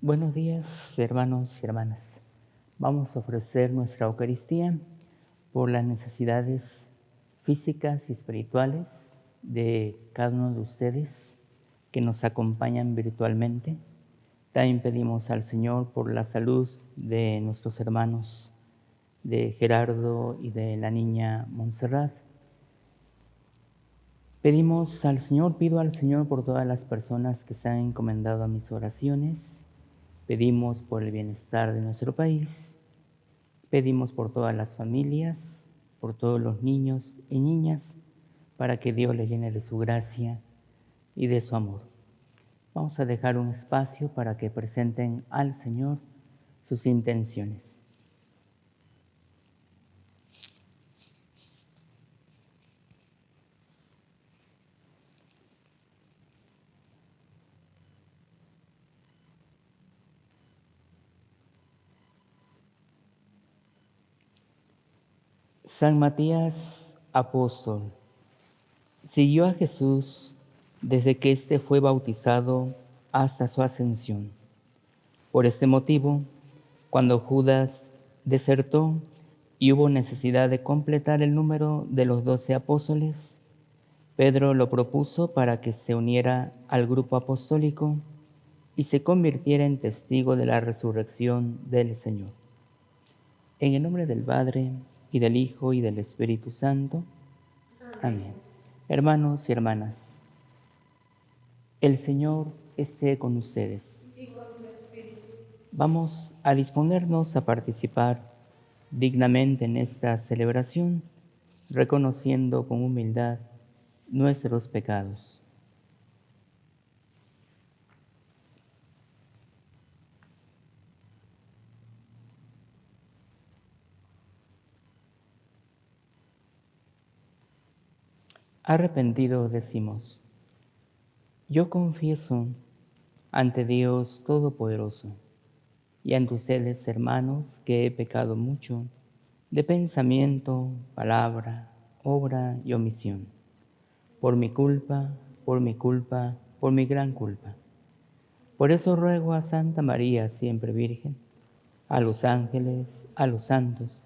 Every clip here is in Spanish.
Buenos días, hermanos y hermanas. Vamos a ofrecer nuestra Eucaristía por las necesidades físicas y espirituales de cada uno de ustedes que nos acompañan virtualmente. También pedimos al Señor por la salud de nuestros hermanos, de Gerardo y de la niña Montserrat. Pido al Señor por todas las personas que se han encomendado a mis oraciones. Pedimos por el bienestar de nuestro país, pedimos por todas las familias, por todos los niños y niñas, para que Dios les llene de su gracia y de su amor. Vamos a dejar un espacio para que presenten al Señor sus intenciones. San Matías, apóstol, siguió a Jesús desde que éste fue bautizado hasta su ascensión. Por este motivo, cuando Judas desertó y hubo necesidad de completar el número de los 12 apóstoles, Pedro lo propuso para que se uniera al grupo apostólico y se convirtiera en testigo de la resurrección del Señor. En el nombre del Padre, y del Hijo, y del Espíritu Santo. Amén. Hermanos y hermanas, el Señor esté con ustedes. Vamos a disponernos a participar dignamente en esta celebración, reconociendo con humildad nuestros pecados. Arrepentidos decimos: yo confieso ante Dios Todopoderoso y ante ustedes, hermanos, que he pecado mucho de pensamiento, palabra, obra y omisión, por mi culpa, por mi gran culpa. Por eso ruego a Santa María, siempre Virgen, a los ángeles, a los santos,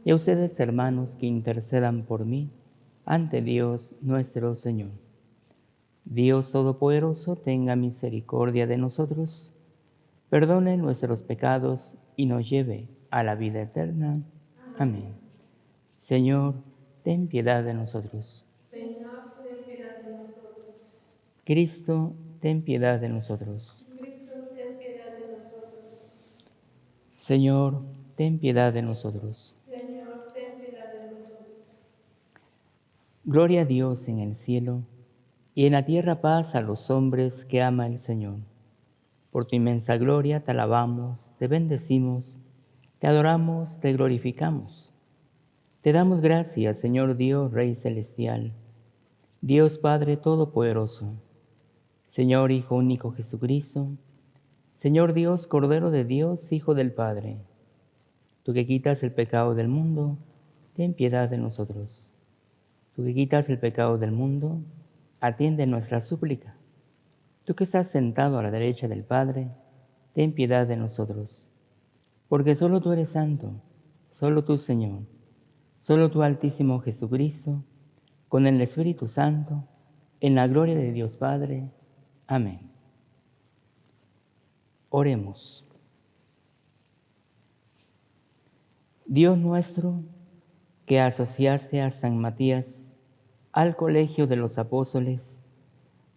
y a ustedes, hermanos, que intercedan por mí ante Dios nuestro Señor. Dios Todopoderoso, tenga misericordia de nosotros, perdone nuestros pecados y nos lleve a la vida eterna. Amén. Señor, ten piedad de nosotros. Señor, ten piedad de nosotros. Cristo, ten piedad de nosotros. Cristo, ten piedad de nosotros. Señor, ten piedad de nosotros. Señor, ten piedad de nosotros. Gloria a Dios en el cielo, y en la tierra paz a los hombres que ama el Señor. Por tu inmensa gloria te alabamos, te bendecimos, te adoramos, te glorificamos. Te damos gracias, Señor Dios, Rey celestial, Dios Padre Todopoderoso, Señor Hijo único Jesucristo, Señor Dios, Cordero de Dios, Hijo del Padre. Tú que quitas el pecado del mundo, ten piedad de nosotros. Tú que quitas el pecado del mundo, atiende nuestra súplica. Tú que estás sentado a la derecha del Padre, ten piedad de nosotros. Porque solo tú eres santo, solo tú, Señor, solo tú, Altísimo Jesucristo, con el Espíritu Santo, en la gloria de Dios Padre. Amén. Oremos. Dios nuestro, que asociaste a San Matías al colegio de los apóstoles,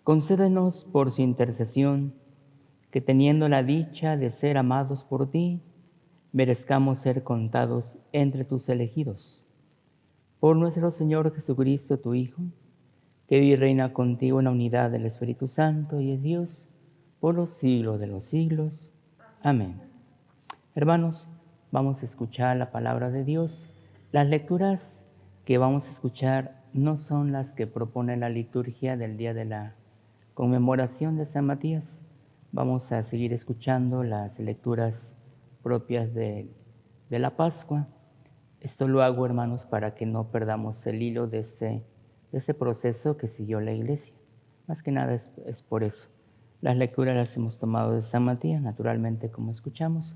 concédenos por su intercesión que, teniendo la dicha de ser amados por ti, merezcamos ser contados entre tus elegidos. Por nuestro Señor Jesucristo, tu Hijo, que vive y reina contigo en la unidad del Espíritu Santo y es Dios por los siglos de los siglos. Amén. Hermanos, vamos a escuchar la palabra de Dios. Las lecturas que vamos a escuchar no son las que propone la liturgia del día de la conmemoración de San Matías. Vamos a seguir escuchando las lecturas propias de la Pascua. Esto lo hago, hermanos, para que no perdamos el hilo de este proceso que siguió la Iglesia. Más que nada es por eso. Las lecturas las hemos tomado de San Matías, naturalmente, como escuchamos,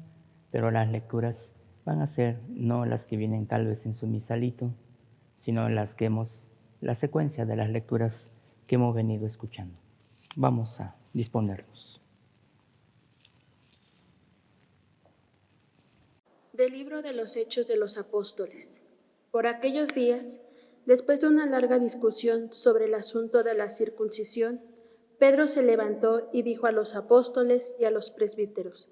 pero las lecturas van a ser no las que vienen tal vez en su misalito, sino la secuencia de las lecturas que hemos venido escuchando. Vamos a disponernos. Del libro de los Hechos de los Apóstoles. Por aquellos días, después de una larga discusión sobre el asunto de la circuncisión, Pedro se levantó y dijo a los apóstoles y a los presbíteros: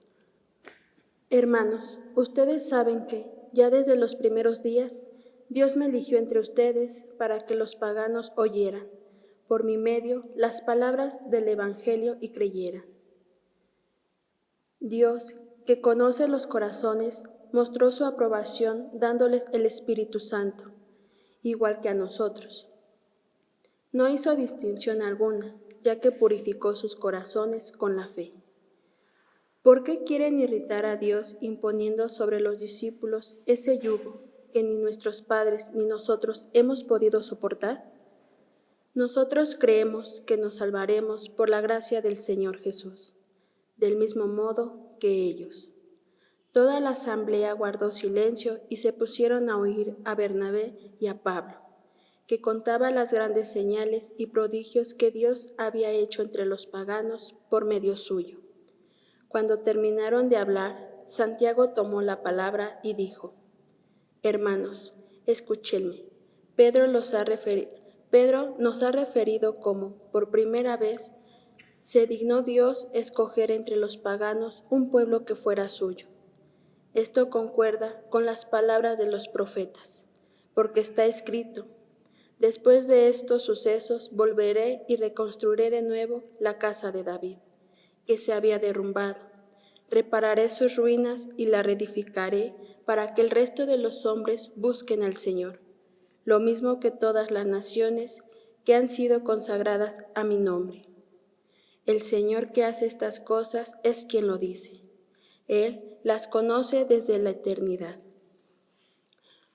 Hermanos, ustedes saben que, ya desde los primeros días, Dios me eligió entre ustedes para que los paganos oyeran, por mi medio, las palabras del Evangelio y creyeran. Dios, que conoce los corazones, mostró su aprobación dándoles el Espíritu Santo, igual que a nosotros. No hizo distinción alguna, ya que purificó sus corazones con la fe. ¿Por qué quieren irritar a Dios imponiendo sobre los discípulos ese yugo que ni nuestros padres ni nosotros hemos podido soportar? Nosotros creemos que nos salvaremos por la gracia del Señor Jesús, del mismo modo que ellos. Toda la asamblea guardó silencio y se pusieron a oír a Bernabé y a Pablo, que contaba las grandes señales y prodigios que Dios había hecho entre los paganos por medio suyo. Cuando terminaron de hablar, Santiago tomó la palabra y dijo: Hermanos, escúchenme. Pedro nos ha referido cómo, por primera vez, se dignó Dios escoger entre los paganos un pueblo que fuera suyo. Esto concuerda con las palabras de los profetas, porque está escrito: Después de estos sucesos volveré y reconstruiré de nuevo la casa de David, que se había derrumbado. Repararé sus ruinas y la reedificaré para que el resto de los hombres busquen al Señor, lo mismo que todas las naciones que han sido consagradas a mi nombre. El Señor que hace estas cosas es quien lo dice. Él las conoce desde la eternidad.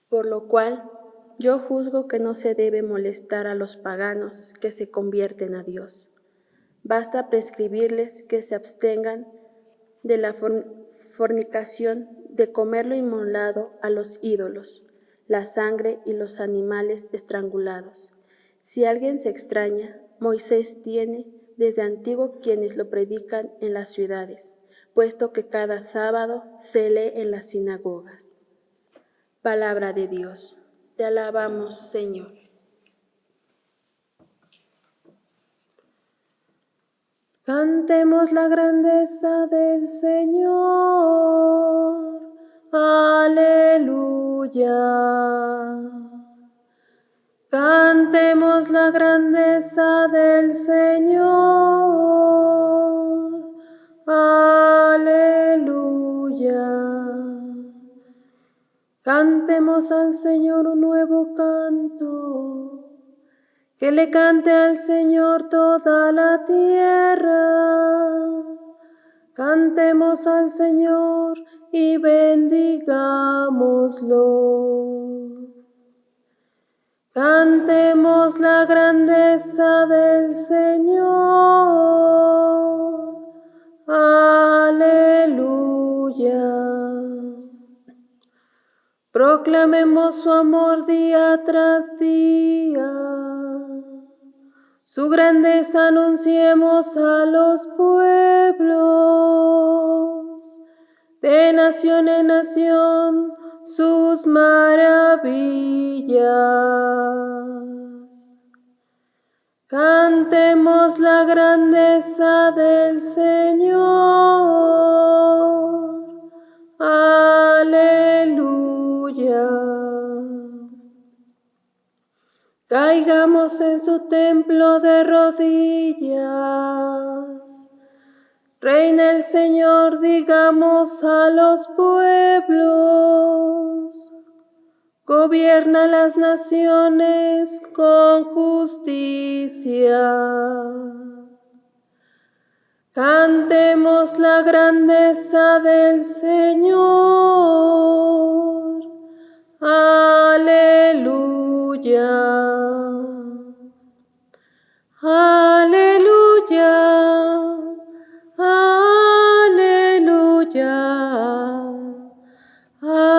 Por lo cual, yo juzgo que no se debe molestar a los paganos que se convierten a Dios. Basta prescribirles que se abstengan de la fornicación, de comer lo inmolado a los ídolos, la sangre y los animales estrangulados. Si alguien se extraña, Moisés tiene desde antiguo quienes lo predican en las ciudades, puesto que cada sábado se lee en las sinagogas. Palabra de Dios. Te alabamos, Señor. Cantemos la grandeza del Señor. Aleluya. Cantemos la grandeza del Señor. Aleluya. Cantemos al Señor un nuevo canto. Que le cante al Señor toda la tierra. Cantemos al Señor y bendigámoslo. Cantemos la grandeza del Señor. Aleluya. Proclamemos su amor día tras día. Su grandeza anunciemos a los pueblos. De nación en nación sus maravillas. Cantemos la grandeza del Señor. Aleluya. Caigamos en su templo de rodillas. Reina el Señor, digamos a los pueblos. Gobierna las naciones con justicia. Cantemos la grandeza del Señor. Aleluya. Aleluya. Aleluya.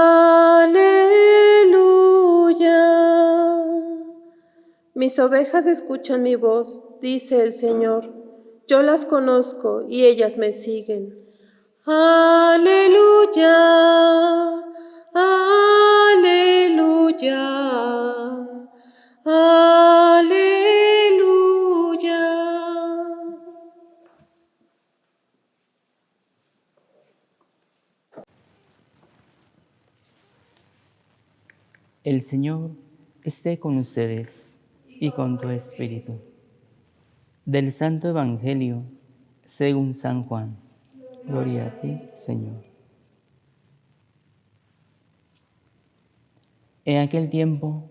Mis ovejas escuchan mi voz, dice el Señor. Yo las conozco y ellas me siguen. Aleluya. Aleluya. Aleluya. El Señor esté con ustedes y con tu espíritu. Del Santo Evangelio según San Juan. Gloria a ti, Señor. En aquel tiempo,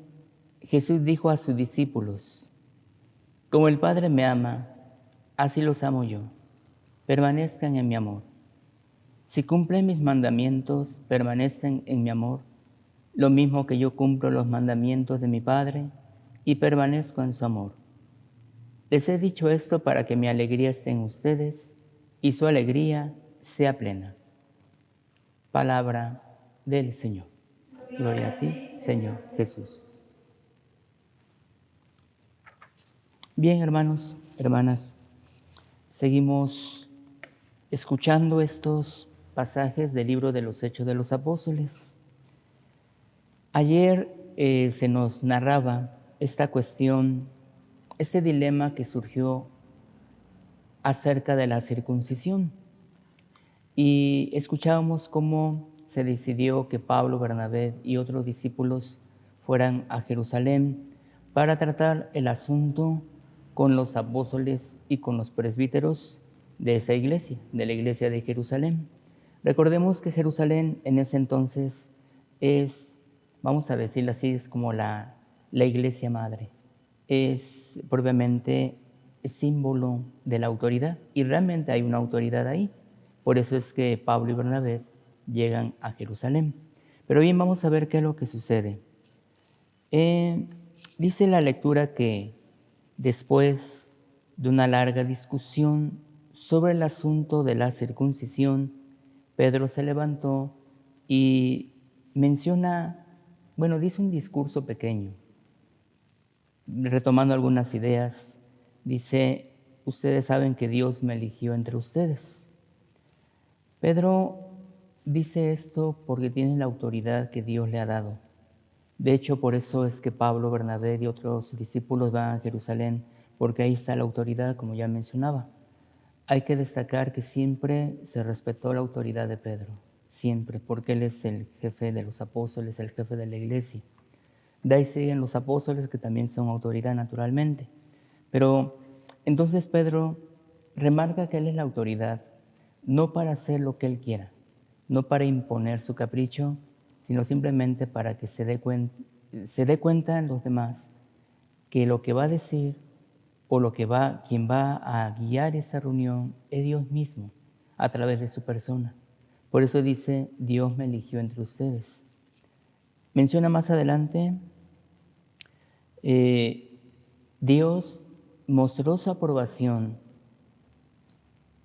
Jesús dijo a sus discípulos: Como el Padre me ama, así los amo yo. Permanezcan en mi amor. Si cumplen mis mandamientos, permanecen en mi amor, lo mismo que yo cumplo los mandamientos de mi Padre y permanezco en su amor. Les he dicho esto para que mi alegría esté en ustedes y su alegría sea plena. Palabra del Señor. Gloria a ti, Señor Jesús. Bien, hermanos, hermanas, seguimos escuchando estos pasajes del libro de los Hechos de los Apóstoles. Ayer se nos narraba esta cuestión, este dilema que surgió acerca de la circuncisión. Y escuchábamos cómo se decidió que Pablo, Bernabé y otros discípulos fueran a Jerusalén para tratar el asunto con los apóstoles y con los presbíteros de esa iglesia, de la iglesia de Jerusalén. Recordemos que Jerusalén en ese entonces es, vamos a decirlo así, es como la iglesia madre. Es propiamente símbolo de la autoridad y realmente hay una autoridad ahí. Por eso es que Pablo y Bernabé llegan a Jerusalén. Pero bien, vamos a ver qué es lo que sucede. Dice la lectura que después de una larga discusión sobre el asunto de la circuncisión, Pedro se levantó y menciona, dice un discurso pequeño, retomando algunas ideas. Dice: ustedes saben que Dios me eligió entre ustedes. Pedro dice esto porque tiene la autoridad que Dios le ha dado. De hecho, por eso es que Pablo, Bernabé y otros discípulos van a Jerusalén, porque ahí está la autoridad, como ya mencionaba. Hay que destacar que siempre se respetó la autoridad de Pedro, siempre, porque él es el jefe de los apóstoles, el jefe de la iglesia. De ahí siguen los apóstoles, que también son autoridad naturalmente. Pero entonces Pedro remarca que él es la autoridad, no para hacer lo que él quiera, no para imponer su capricho, sino simplemente para que se dé cuenta en los demás que lo que va a decir o quien va a guiar esa reunión es Dios mismo a través de su persona. Por eso dice: Dios me eligió entre ustedes. Menciona más adelante, Dios mostró su aprobación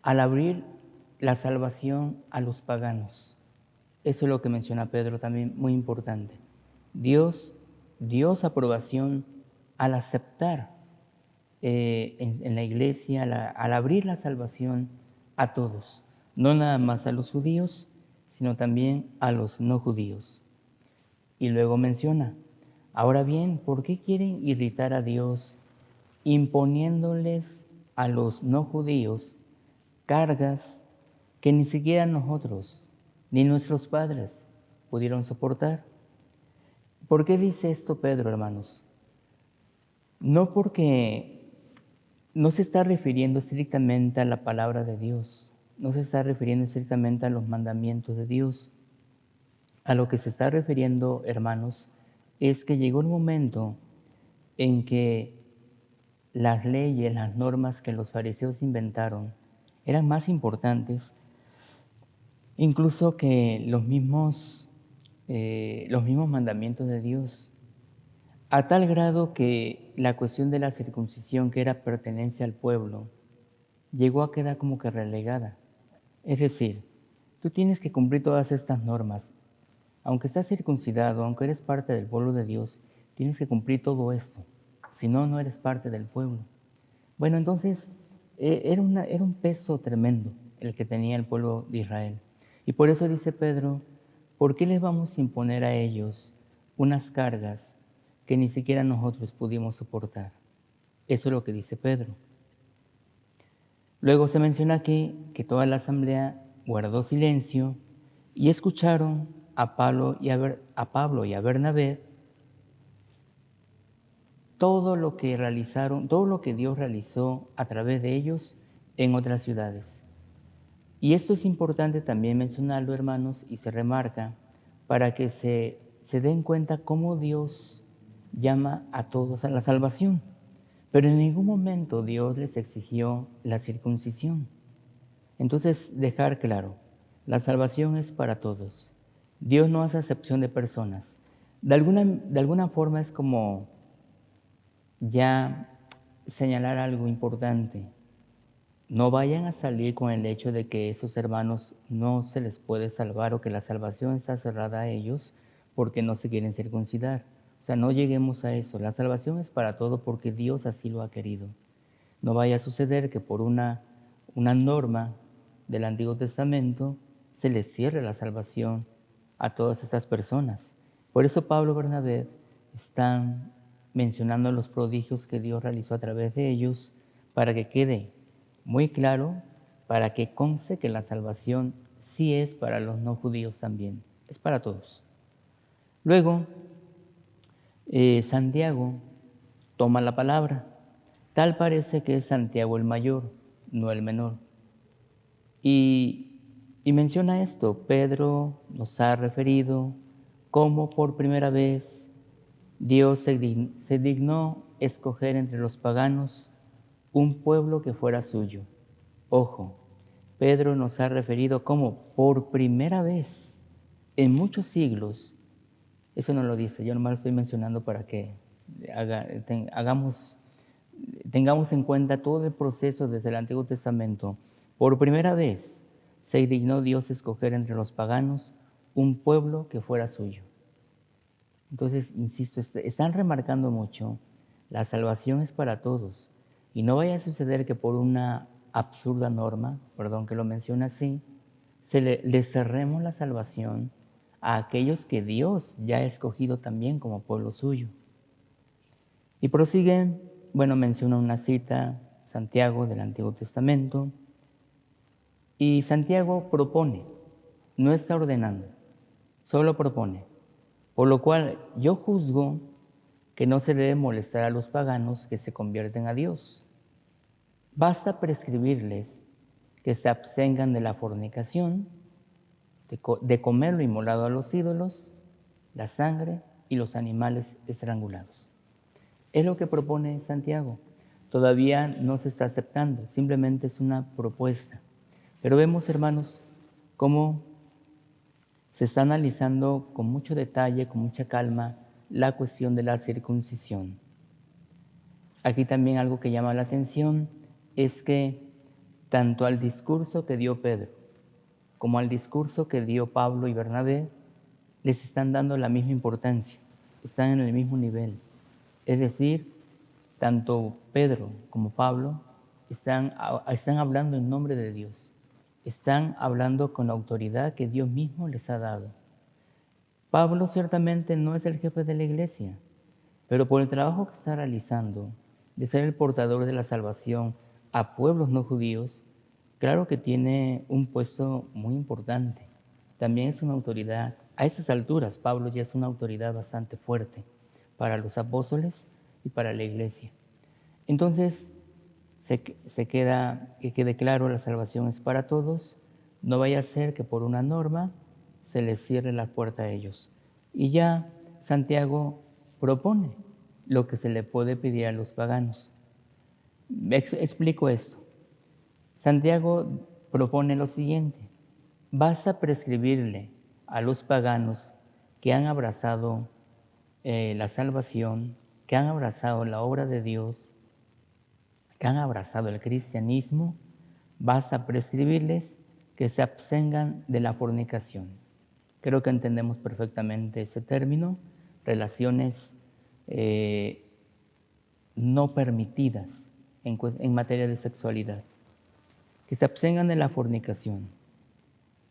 al abrir la salvación a los paganos. Eso es lo que menciona Pedro también, muy importante. Dios dio su aprobación al aceptar en la iglesia, al abrir la salvación a todos, no nada más a los judíos, sino también a los no judíos. Y luego menciona: ahora bien, ¿por qué quieren irritar a Dios imponiéndoles a los no judíos cargas que ni siquiera nosotros ni nuestros padres pudieron soportar? ¿Por qué dice esto Pedro, hermanos? No porque no se está refiriendo estrictamente a la palabra de Dios, no se está refiriendo estrictamente a los mandamientos de Dios. A lo que se está refiriendo, hermanos, es que llegó el momento en que las leyes, las normas que los fariseos inventaron eran más importantes incluso que los mismos mandamientos de Dios, a tal grado que la cuestión de la circuncisión, que era pertenencia al pueblo, llegó a quedar como que relegada. Es decir, tú tienes que cumplir todas estas normas. Aunque estás circuncidado, aunque eres parte del pueblo de Dios, tienes que cumplir todo esto. Si no, no eres parte del pueblo. Bueno, entonces era un peso tremendo el que tenía el pueblo de Israel. Y por eso dice Pedro, ¿por qué les vamos a imponer a ellos unas cargas que ni siquiera nosotros pudimos soportar? Eso es lo que dice Pedro. Luego se menciona aquí que toda la asamblea guardó silencio y escucharon a Pablo y a Bernabé todo lo que realizaron, todo lo que Dios realizó a través de ellos en otras ciudades. Y esto es importante también mencionarlo, hermanos, y se remarca para que se den cuenta cómo Dios llama a todos a la salvación. Pero en ningún momento Dios les exigió la circuncisión. Entonces, dejar claro, la salvación es para todos. Dios no hace acepción de personas. De alguna forma es como ya señalar algo importante. No vayan a salir con el hecho de que esos hermanos no se les puede salvar o que la salvación está cerrada a ellos porque no se quieren circuncidar. O sea, no lleguemos a eso. La salvación es para todos porque Dios así lo ha querido. No vaya a suceder que por una norma del Antiguo Testamento se les cierre la salvación a todas estas personas. Por eso Pablo y Bernabé están mencionando los prodigios que Dios realizó a través de ellos para que quede muy claro, para que conste que la salvación sí es para los no judíos también, es para todos. Luego, Santiago toma la palabra. Tal parece que es Santiago el mayor, no el menor. Y menciona esto, Pedro nos ha referido cómo por primera vez Dios se dignó escoger entre los paganos un pueblo que fuera suyo. Ojo, Pedro nos ha referido como por primera vez en muchos siglos, eso no lo dice, yo nomás lo estoy mencionando para que tengamos en cuenta todo el proceso desde el Antiguo Testamento. Por primera vez se dignó Dios escoger entre los paganos un pueblo que fuera suyo. Entonces, insisto, están remarcando mucho, la salvación es para todos. Y no vaya a suceder que por una absurda norma, perdón que lo mencione así, le cerremos la salvación a aquellos que Dios ya ha escogido también como pueblo suyo. Y prosigue, menciona una cita, Santiago del Antiguo Testamento, y Santiago propone, no está ordenando, solo propone. Por lo cual yo juzgo que no se debe molestar a los paganos que se convierten a Dios. Basta prescribirles que se abstengan de la fornicación, de comer lo inmolado a los ídolos, la sangre y los animales estrangulados. Es lo que propone Santiago. Todavía no se está aceptando, simplemente es una propuesta. Pero vemos, hermanos, cómo se está analizando con mucho detalle, con mucha calma, la cuestión de la circuncisión. Aquí también algo que llama la atención es que tanto al discurso que dio Pedro como al discurso que dio Pablo y Bernabé les están dando la misma importancia, están en el mismo nivel. Es decir, tanto Pedro como Pablo están hablando en nombre de Dios. Están hablando con la autoridad que Dios mismo les ha dado. Pablo ciertamente no es el jefe de la iglesia, pero por el trabajo que está realizando de ser el portador de la salvación a pueblos no judíos, claro que tiene un puesto muy importante. También es una autoridad. A esas alturas, Pablo ya es una autoridad bastante fuerte para los apóstoles y para la iglesia. Entonces, que quede claro, la salvación es para todos. No vaya a ser que por una norma se les cierre la puerta a ellos. Y ya Santiago propone lo que se le puede pedir a los paganos. Explico esto. Santiago propone lo siguiente: vas a prescribirle a los paganos que han abrazado la salvación, que han abrazado la obra de Dios, que han abrazado el cristianismo, vas a prescribirles que se abstengan de la fornicación. Creo que entendemos perfectamente ese término, relaciones no permitidas en materia de sexualidad. Que se abstengan de la fornicación,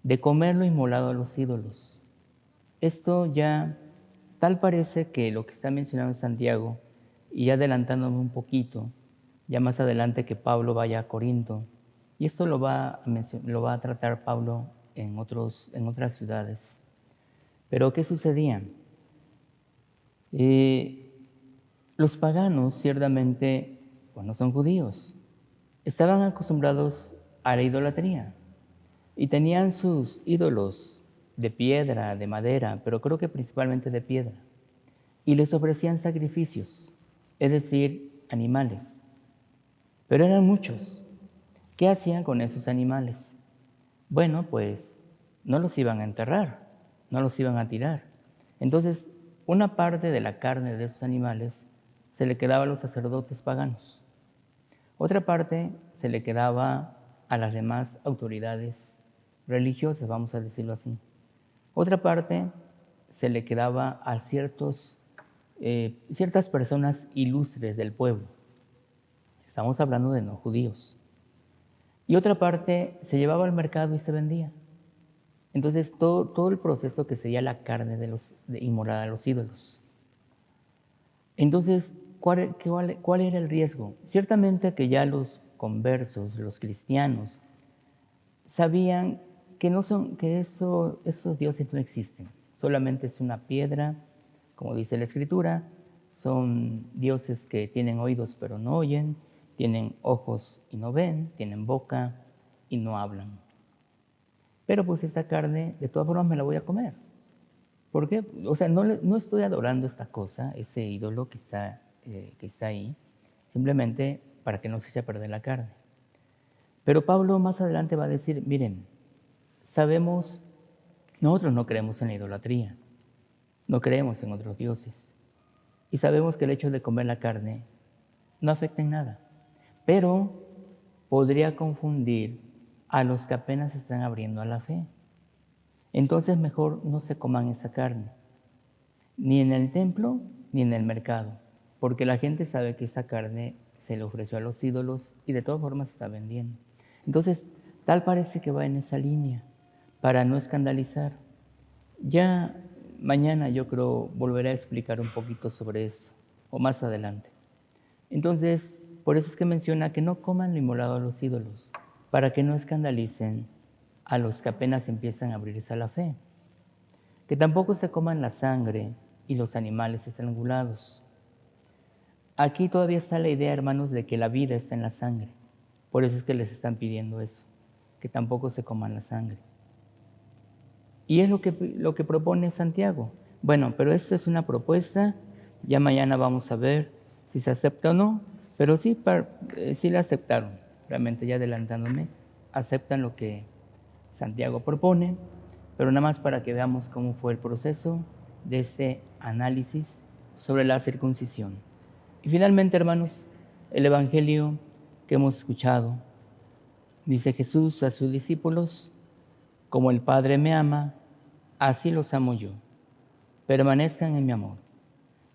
de comer lo inmolado a los ídolos. Esto ya tal parece que lo que está mencionando Santiago, y ya adelantándome un poquito, ya más adelante que Pablo vaya a Corinto, y esto lo va a tratar Pablo en otras ciudades. Pero ¿qué sucedía? Los paganos, ciertamente, no son judíos, estaban acostumbrados a la idolatría y tenían sus ídolos de piedra, de madera, pero creo que principalmente de piedra, y les ofrecían sacrificios, es decir, animales. Pero eran muchos. ¿Qué hacían con esos animales? Bueno, pues no los iban a enterrar, no los iban a tirar. Entonces, una parte de la carne de esos animales se le quedaba a los sacerdotes paganos. Otra parte se le quedaba a las demás autoridades religiosas, vamos a decirlo así. Otra parte se le quedaba a ciertas personas ilustres del pueblo. Estamos hablando de no judíos. Y otra parte se llevaba al mercado y se vendía. Entonces, todo el proceso que sería la carne inmolada a los ídolos. Entonces, ¿cuál era el riesgo? Ciertamente que ya los conversos, los cristianos, sabían que esos dioses no existen. Solamente es una piedra, como dice la Escritura. Son dioses que tienen oídos pero no oyen, tienen ojos y no ven, tienen boca y no hablan. Pero pues esta carne, de todas formas, me la voy a comer. ¿Por qué? O sea, no estoy adorando esta cosa, ese ídolo que está ahí, simplemente para que no se eche a perder la carne. Pero Pablo más adelante va a decir, miren, nosotros no creemos en la idolatría, no creemos en otros dioses. Y sabemos que el hecho de comer la carne no afecta en nada, pero podría confundir a los que apenas están abriendo a la fe. Entonces mejor no se coman esa carne, ni en el templo ni en el mercado, porque la gente sabe que esa carne se le ofreció a los ídolos y de todas formas se está vendiendo. Entonces, tal parece que va en esa línea, para no escandalizar. Ya mañana yo creo volveré a explicar un poquito sobre eso, o más adelante. Entonces, por eso es que menciona que no coman lo inmolado a los ídolos, para que no escandalicen a los que apenas empiezan a abrirse a la fe. Que tampoco se coman la sangre y los animales estrangulados. Aquí todavía está la idea, hermanos, de que la vida está en la sangre. Por eso es que les están pidiendo eso, que tampoco se coman la sangre. Y es lo que propone Santiago. Bueno, pero esto es una propuesta, ya mañana vamos a ver si se acepta o no, pero sí la aceptaron, realmente ya adelantándome, aceptan lo que Santiago propone, pero nada más para que veamos cómo fue el proceso de este análisis sobre la circuncisión. Y finalmente, hermanos, el Evangelio que hemos escuchado, dice Jesús a sus discípulos, como el Padre me ama, así los amo yo. Permanezcan en mi amor.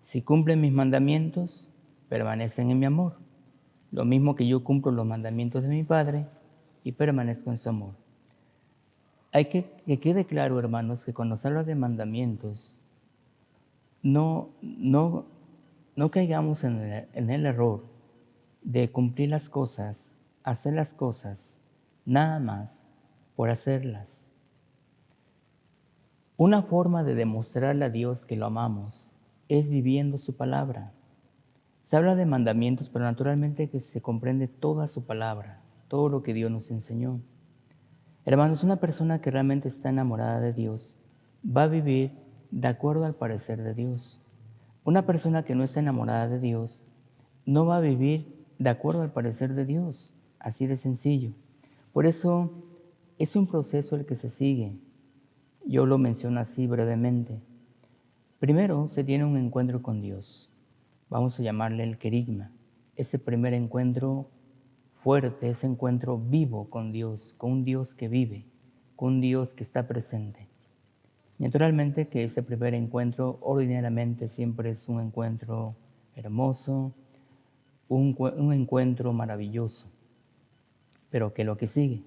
Si cumplen mis mandamientos, permanecen en mi amor. Lo mismo que yo cumplo los mandamientos de mi Padre y permanezco en su amor. Hay que quede claro, hermanos, que cuando se habla de mandamientos, no caigamos en el error de cumplir las cosas, hacer las cosas, nada más por hacerlas. Una forma de demostrarle a Dios que lo amamos es viviendo su palabra. Se habla de mandamientos, pero naturalmente que se comprende toda su palabra, todo lo que Dios nos enseñó. Hermanos, una persona que realmente está enamorada de Dios va a vivir de acuerdo al parecer de Dios. Una persona que no está enamorada de Dios no va a vivir de acuerdo al parecer de Dios, así de sencillo. Por eso es un proceso el que se sigue. Yo lo menciono así brevemente. Primero se tiene un encuentro con Dios. Vamos a llamarle el querigma. Ese primer encuentro fuerte, ese encuentro vivo con Dios, con un Dios que vive, con un Dios que está presente. Naturalmente que ese primer encuentro ordinariamente siempre es un encuentro hermoso, un encuentro maravilloso, pero que lo que sigue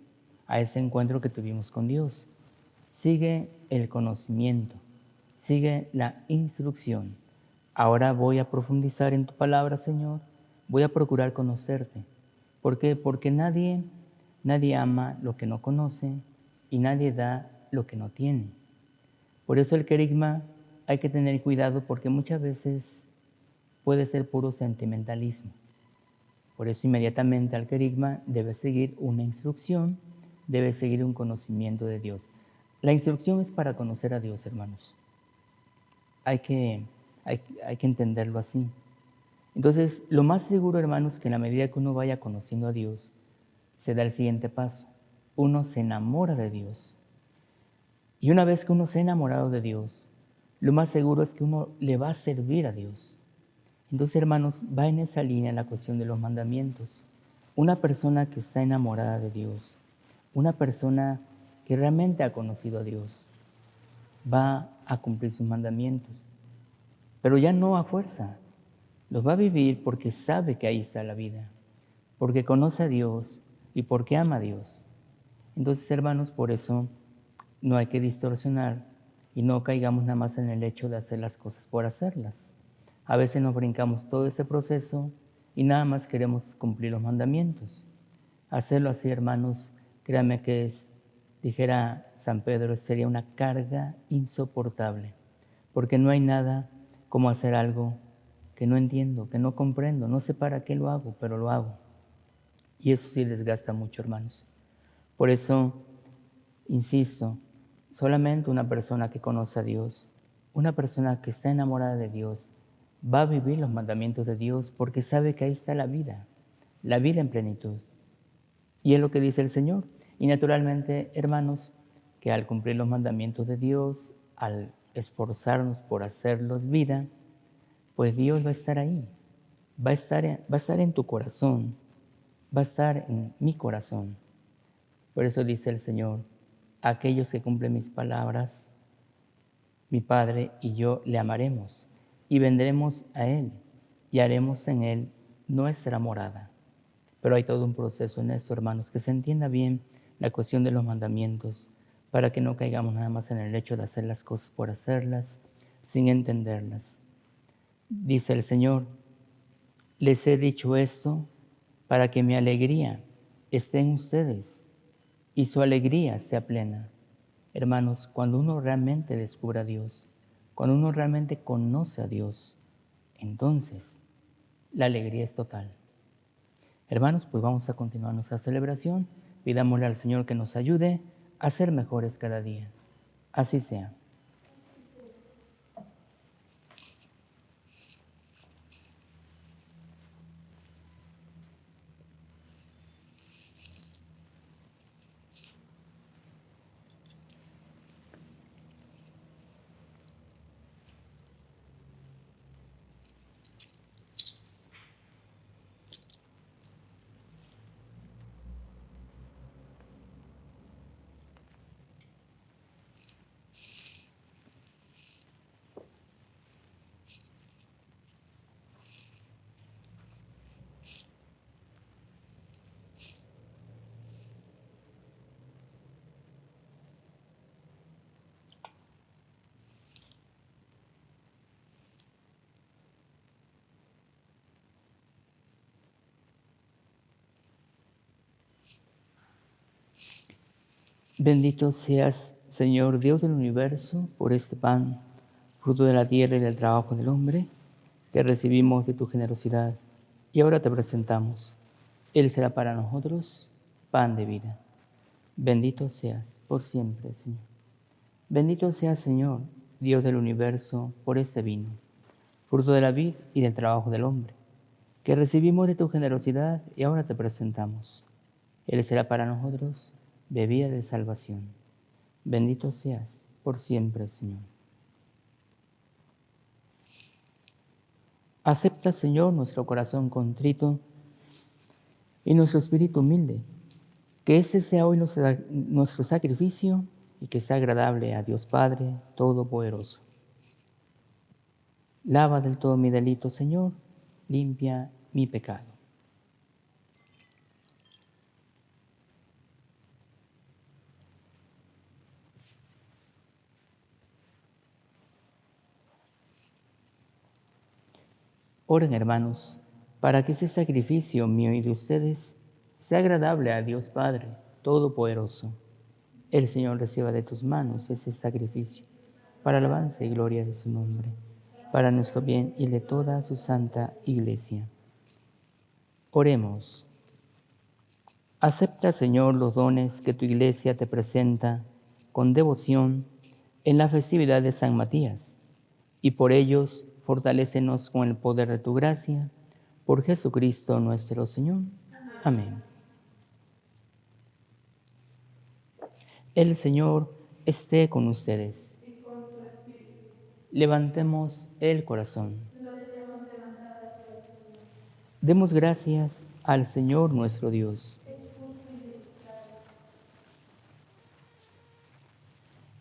a ese encuentro que tuvimos con Dios, sigue el conocimiento, sigue la instrucción. Ahora voy a profundizar en tu palabra, Señor, voy a procurar conocerte. ¿Por qué? Porque nadie ama lo que no conoce y nadie da lo que no tiene. Por eso el querigma hay que tener cuidado porque muchas veces puede ser puro sentimentalismo. Por eso inmediatamente al querigma debe seguir una instrucción, debe seguir un conocimiento de Dios. La instrucción es para conocer a Dios, hermanos. Hay que entenderlo así. Entonces, lo más seguro, hermanos, que en la medida que uno vaya conociendo a Dios, se da el siguiente paso. Uno se enamora de Dios. Y una vez que uno se ha enamorado de Dios, lo más seguro es que uno le va a servir a Dios. Entonces, hermanos, va en esa línea la cuestión de los mandamientos. Una persona que está enamorada de Dios, una persona que realmente ha conocido a Dios, va a cumplir sus mandamientos. Pero ya no a fuerza, los va a vivir porque sabe que ahí está la vida, porque conoce a Dios y porque ama a Dios. Entonces, hermanos, por eso no hay que distorsionar y no caigamos nada más en el hecho de hacer las cosas por hacerlas. A veces nos brincamos todo ese proceso y nada más queremos cumplir los mandamientos. Hacerlo así, hermanos, créanme que dijera San Pedro, sería una carga insoportable, porque no hay nada como hacer algo que no entiendo, que no comprendo, no sé para qué lo hago, pero lo hago. Y eso sí desgasta mucho, hermanos. Por eso, insisto, solamente una persona que conoce a Dios, una persona que está enamorada de Dios, va a vivir los mandamientos de Dios porque sabe que ahí está la vida en plenitud. Y es lo que dice el Señor. Y naturalmente, hermanos, que al cumplir los mandamientos de Dios, al esforzarnos por hacerlos vida, pues Dios va a estar ahí, va a estar en tu corazón, va a estar en mi corazón. Por eso dice el Señor, aquellos que cumplen mis palabras, mi Padre y yo le amaremos y vendremos a Él y haremos en Él nuestra morada. Pero hay todo un proceso en esto, hermanos, que se entienda bien la cuestión de los mandamientos, para que no caigamos nada más en el hecho de hacer las cosas por hacerlas, sin entenderlas. Dice el Señor, les he dicho esto para que mi alegría esté en ustedes y su alegría sea plena. Hermanos, cuando uno realmente descubre a Dios, cuando uno realmente conoce a Dios, entonces la alegría es total. Hermanos, pues vamos a continuar nuestra celebración. Pidámosle al Señor que nos ayude a ser mejores cada día. Así sea. Bendito seas, Señor Dios del universo, por este pan, fruto de la tierra y del trabajo del hombre, que recibimos de tu generosidad y ahora te presentamos. Él será para nosotros pan de vida. Bendito seas por siempre, Señor. Bendito seas, Señor, Dios del universo, por este vino, fruto de la vid y del trabajo del hombre, que recibimos de tu generosidad y ahora te presentamos. Él será para nosotros bebida de salvación. Bendito seas por siempre, Señor. Acepta, Señor, nuestro corazón contrito y nuestro espíritu humilde, Que ese sea hoy nuestro sacrificio y que sea agradable a Dios Padre Todopoderoso. Lava del todo mi delito, Señor, limpia mi pecado. Oren, hermanos, para que ese sacrificio mío y de ustedes sea agradable a Dios Padre Todopoderoso. El Señor reciba de tus manos ese sacrificio, para alabanza y gloria de su nombre, para nuestro bien y de toda su santa Iglesia. Oremos. Acepta, Señor, los dones que tu Iglesia te presenta con devoción en la festividad de San Matías, y por ellos fortalécenos con el poder de tu gracia, por Jesucristo nuestro Señor. Amén. El Señor esté con ustedes. Levantemos el corazón. Demos gracias al Señor nuestro Dios.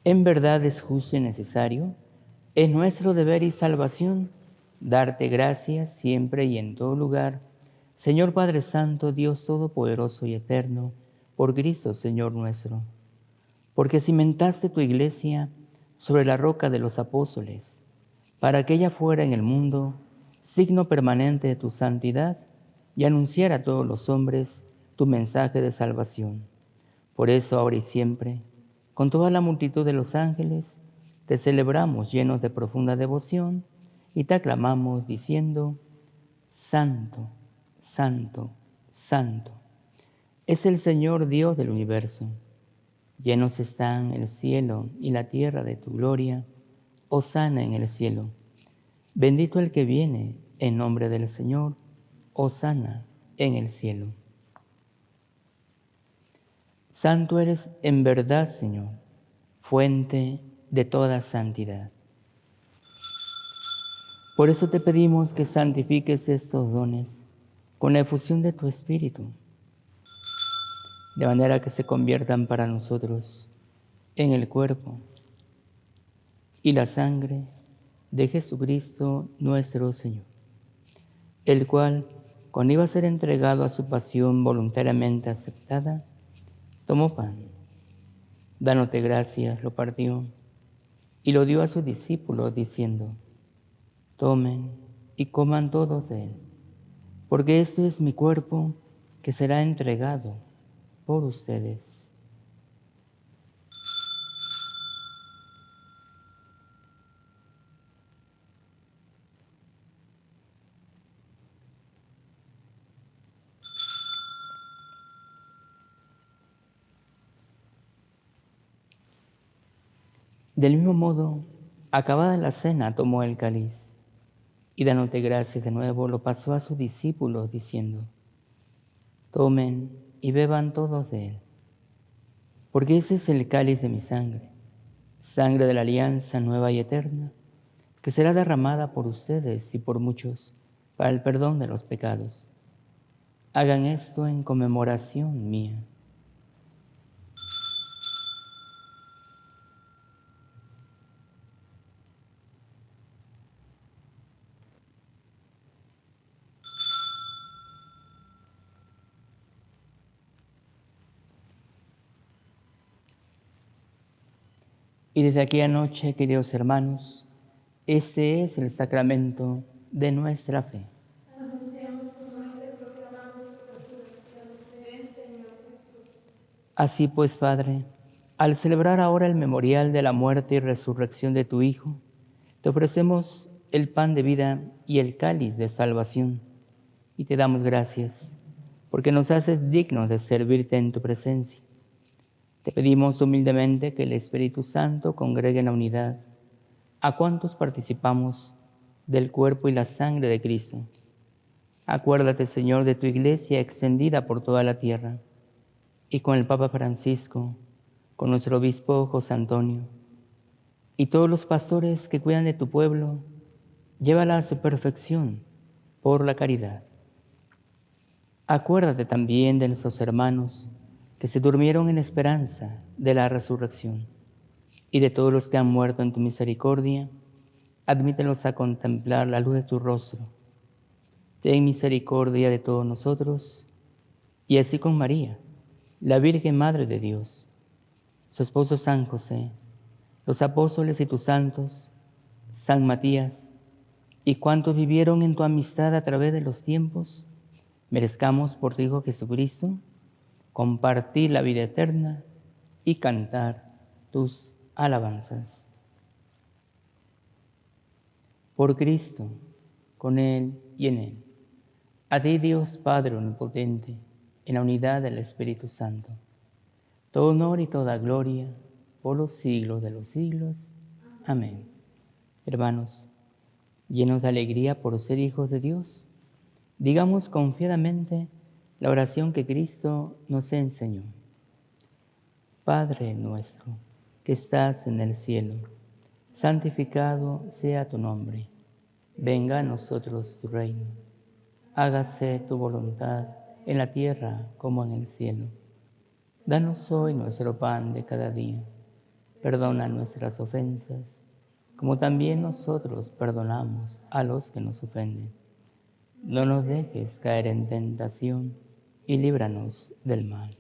En verdad es justo y necesario, es nuestro deber y salvación, darte gracias siempre y en todo lugar, Señor Padre Santo, Dios Todopoderoso y Eterno, por Cristo, Señor nuestro. Porque cimentaste tu Iglesia sobre la roca de los apóstoles, para que ella fuera en el mundo signo permanente de tu santidad y anunciara a todos los hombres tu mensaje de salvación. Por eso, ahora y siempre, con toda la multitud de los ángeles, te celebramos llenos de profunda devoción y te aclamamos diciendo: Santo, Santo, Santo, es el Señor Dios del universo. Llenos están el cielo y la tierra de tu gloria. Hosana en el cielo. Bendito el que viene en nombre del Señor. Hosana en el cielo. Santo eres en verdad, Señor, fuente de toda santidad. Por eso te pedimos que santifiques estos dones con la efusión de tu Espíritu, de manera que se conviertan para nosotros en el cuerpo y la sangre de Jesucristo nuestro Señor, el cual, cuando iba a ser entregado a su pasión voluntariamente aceptada, tomó pan, dándote gracias, lo partió y lo dio a sus discípulos, diciendo: Tomen y coman todos de él, porque esto es mi cuerpo que será entregado por ustedes. Del mismo modo, acabada la cena, tomó el cáliz y, dándote gracias de nuevo, lo pasó a sus discípulos, diciendo: Tomen y beban todos de él, porque ese es el cáliz de mi sangre, sangre de la alianza nueva y eterna, que será derramada por ustedes y por muchos para el perdón de los pecados. Hagan esto en conmemoración mía. Y desde aquella noche, queridos hermanos, este es el sacramento de nuestra fe. Anunciamos tu muerte, proclamamos tu resurrección. Ven, Señor Jesús. Así pues, Padre, al celebrar ahora el memorial de la muerte y resurrección de tu Hijo, te ofrecemos el pan de vida y el cáliz de salvación, y te damos gracias, porque nos haces dignos de servirte en tu presencia. Te pedimos humildemente que el Espíritu Santo congregue en la unidad a cuantos participamos del cuerpo y la sangre de Cristo. Acuérdate, Señor, de tu Iglesia extendida por toda la tierra, y con el Papa Francisco, con nuestro obispo José Antonio, y todos los pastores que cuidan de tu pueblo, llévala a su perfección por la caridad. Acuérdate también de nuestros hermanos que se durmieron en esperanza de la resurrección, y de todos los que han muerto en tu misericordia, admítelos a contemplar la luz de tu rostro. Ten misericordia de todos nosotros, y así con María, la Virgen Madre de Dios, su esposo San José, los apóstoles y tus santos, San Matías, y cuantos vivieron en tu amistad a través de los tiempos, merezcamos por tu Hijo Jesucristo compartir la vida eterna y cantar tus alabanzas. Por Cristo, con Él y en Él. A ti, Dios Padre Omnipotente, en la unidad del Espíritu Santo, todo honor y toda gloria por los siglos de los siglos. Amén. Hermanos, llenos de alegría por ser hijos de Dios, digamos confiadamente la oración que Cristo nos enseñó. Padre nuestro, que estás en el cielo, santificado sea tu nombre. Venga a nosotros tu reino. Hágase tu voluntad en la tierra como en el cielo. Danos hoy nuestro pan de cada día. Perdona nuestras ofensas, como también nosotros perdonamos a los que nos ofenden. No nos dejes caer en tentación y líbranos del mal.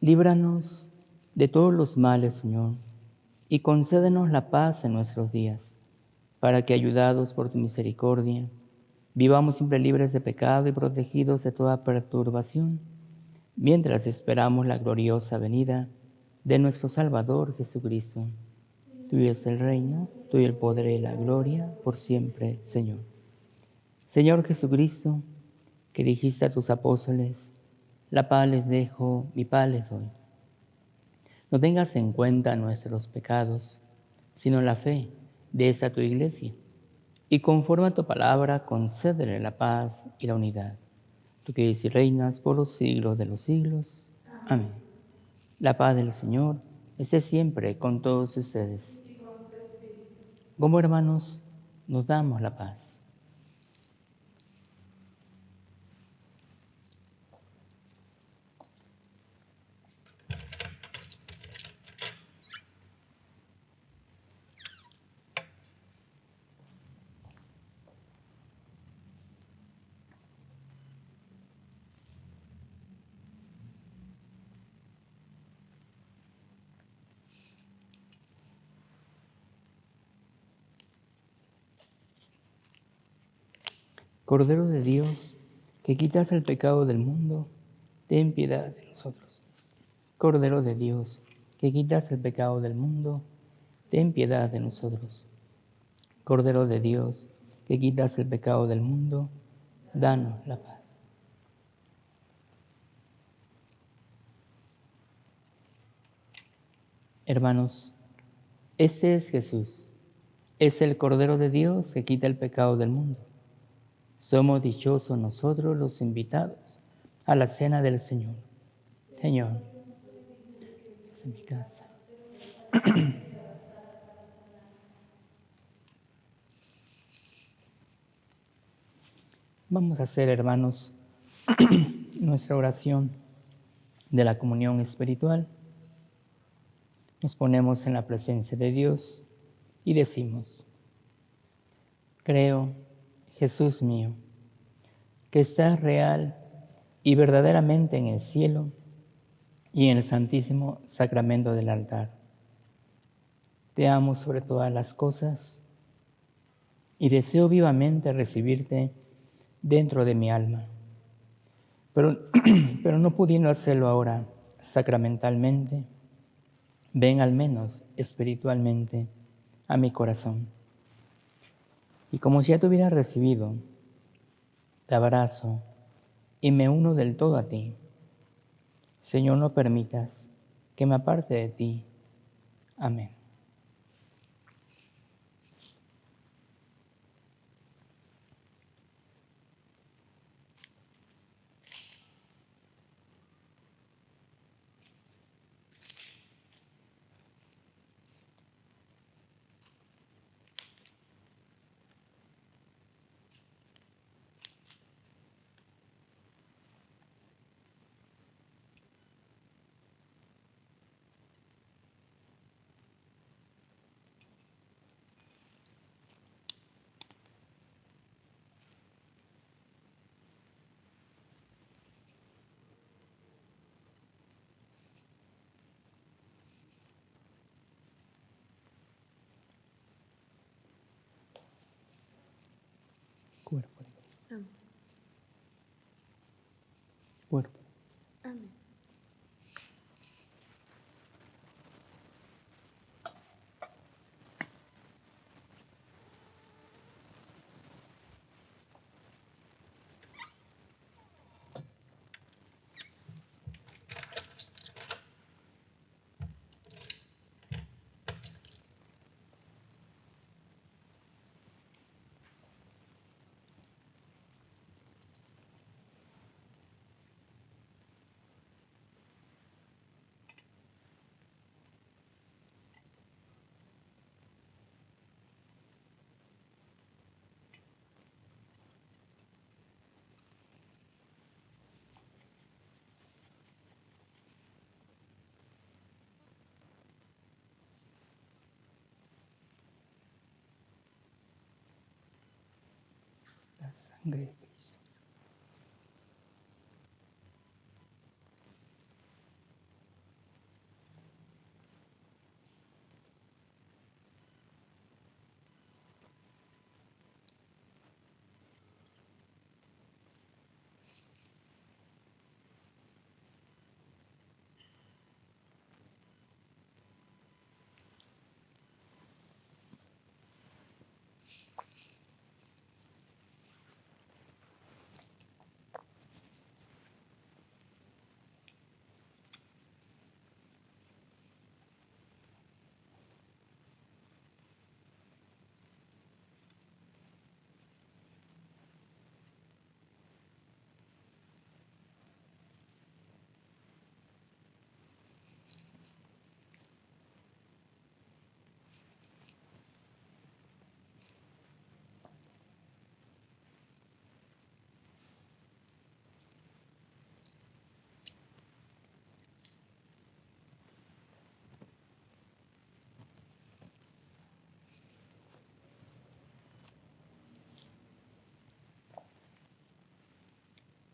Líbranos de todos los males, Señor, y concédenos la paz en nuestros días, para que, ayudados por tu misericordia, vivamos siempre libres de pecado y protegidos de toda perturbación, mientras esperamos la gloriosa venida de nuestro Salvador Jesucristo. Tuyo es el reino, tuyo el poder y la gloria, por siempre, Señor. Señor Jesucristo, que dijiste a tus apóstoles, la paz les dejo, mi paz les doy. No tengas en cuenta nuestros pecados, sino la fe de esa tu iglesia, y conforme a tu palabra, concédele la paz y la unidad. Tú que vives y reinas por los siglos de los siglos. Amén. La paz del Señor esté siempre con todos ustedes. Como hermanos, nos damos la paz. Cordero de Dios, que quitas el pecado del mundo, ten piedad de nosotros. Cordero de Dios, que quitas el pecado del mundo, ten piedad de nosotros. Cordero de Dios, que quitas el pecado del mundo, danos la paz. Hermanos, este es Jesús, es el Cordero de Dios que quita el pecado del mundo. Somos dichosos nosotros los invitados a la cena del Señor. Señor, es en mi casa. Vamos a hacer, hermanos, nuestra oración de la comunión espiritual. Nos ponemos en la presencia de Dios y decimos: creo, Jesús mío, que estás real y verdaderamente en el cielo y en el santísimo sacramento del altar. Te amo sobre todas las cosas y deseo vivamente recibirte dentro de mi alma. Pero no pudiendo hacerlo ahora sacramentalmente, ven al menos espiritualmente a mi corazón. Y como si ya te hubiera recibido, te abrazo y me uno del todo a ti. Señor, no permitas que me aparte de ti. Amén. Cuerpo de Cristo. Amén. Cuerpo. Amén. La sangre de Cristo.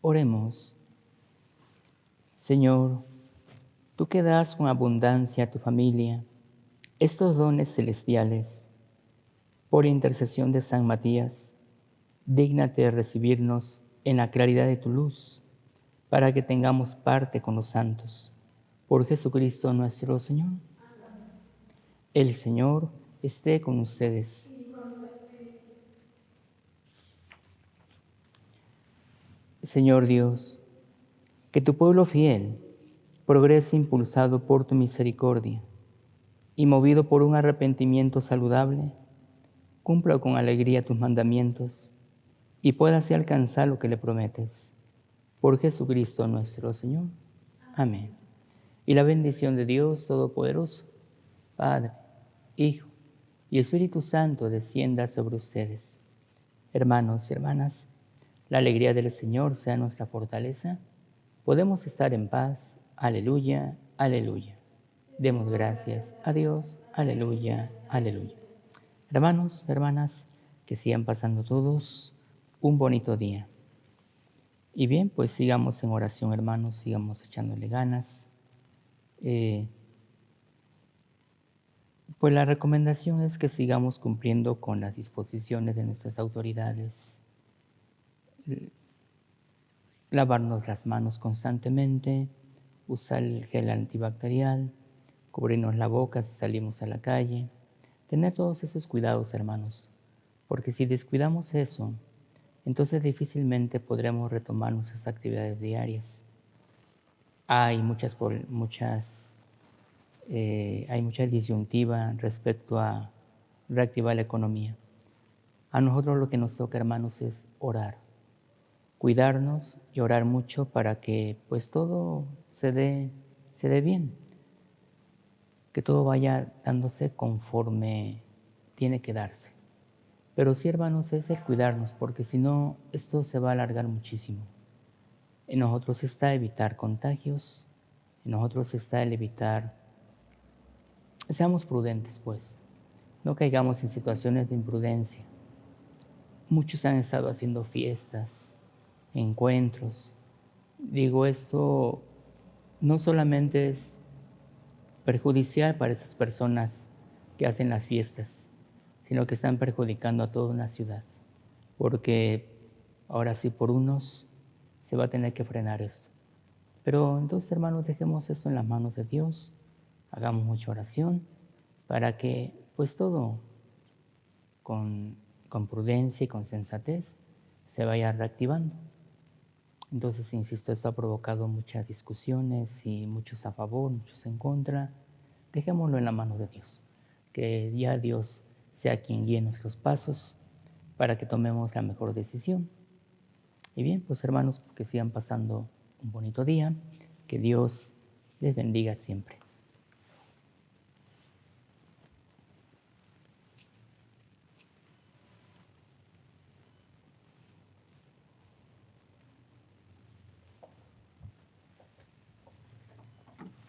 Oremos. Señor, tú que das con abundancia a tu familia estos dones celestiales, por intercesión de San Matías, dígnate de recibirnos en la claridad de tu luz, para que tengamos parte con los santos. Por Jesucristo nuestro Señor. El Señor esté con ustedes. Señor Dios, que tu pueblo fiel progrese impulsado por tu misericordia y movido por un arrepentimiento saludable, cumpla con alegría tus mandamientos y pueda así alcanzar lo que le prometes. Por Jesucristo nuestro Señor. Amén. Y la bendición de Dios Todopoderoso, Padre, Hijo y Espíritu Santo descienda sobre ustedes. Hermanos y hermanas, la alegría del Señor sea nuestra fortaleza. Podemos estar en paz. Aleluya, aleluya. Demos gracias a Dios. Aleluya, aleluya. Hermanos, hermanas, que sigan pasando todos un bonito día. Y bien, pues sigamos en oración, hermanos, sigamos echándole ganas. Pues la recomendación es que sigamos cumpliendo con las disposiciones de nuestras autoridades. Lavarnos las manos constantemente, usar el gel antibacterial, cubrirnos la boca si salimos a la calle, tener todos esos cuidados, hermanos, porque si descuidamos eso, entonces difícilmente podremos retomar nuestras actividades diarias. Hay mucha disyuntiva respecto a reactivar la economía. A nosotros lo que nos toca, hermanos, es orar, cuidarnos y orar mucho para que pues todo se dé bien, que todo vaya dándose conforme tiene que darse. Pero sí, hermanos, es el cuidarnos, porque si no, esto se va a alargar muchísimo. En nosotros está evitar contagios, en nosotros está el evitar. Seamos prudentes, pues, no caigamos en situaciones de imprudencia. Muchos han estado haciendo fiestas, encuentros. Digo, esto no solamente es perjudicial para esas personas que hacen las fiestas, sino que están perjudicando a toda una ciudad. porque ahora sí por unos se va a tener que frenar esto. Pero entonces, hermanos, dejemos esto en las manos de Dios, hagamos mucha oración para que pues todo con prudencia y con sensatez se vaya reactivando. Entonces, insisto, esto ha provocado muchas discusiones y muchos a favor, muchos en contra. Dejémoslo en la mano de Dios, que ya Dios sea quien guíe nuestros pasos para que tomemos la mejor decisión. Y bien, pues hermanos, que sigan pasando un bonito día, que Dios les bendiga siempre.